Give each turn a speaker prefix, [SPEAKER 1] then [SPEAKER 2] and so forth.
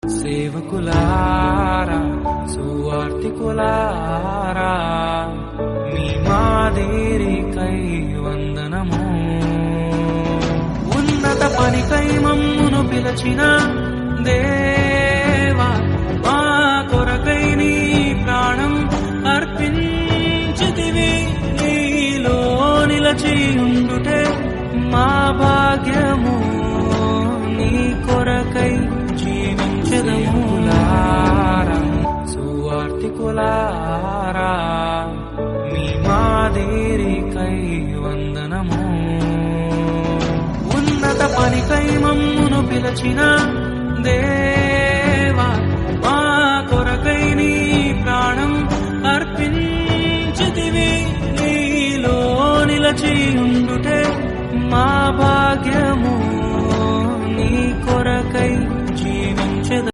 [SPEAKER 1] సేవకులారా సువార్తికులారా మీ మాదిరికై వందనము. ఉన్నత పనికై మమ్మును పిలచిన దేవా, మా కొరకై నీ ప్రాణం అర్పించితివి. నీలో నిలచి ఉండుటే మా భాగ్యము. నీ కొరకై జీవించెదములారా సువార్తికులారా మీ మాదిరికై వందనము. ఉన్నత పనికై మమ్మును పిలచిన దేవా, మా కొరకై నీ ప్రాణం అర్పించితివి. నీలో నిలచి ఉండు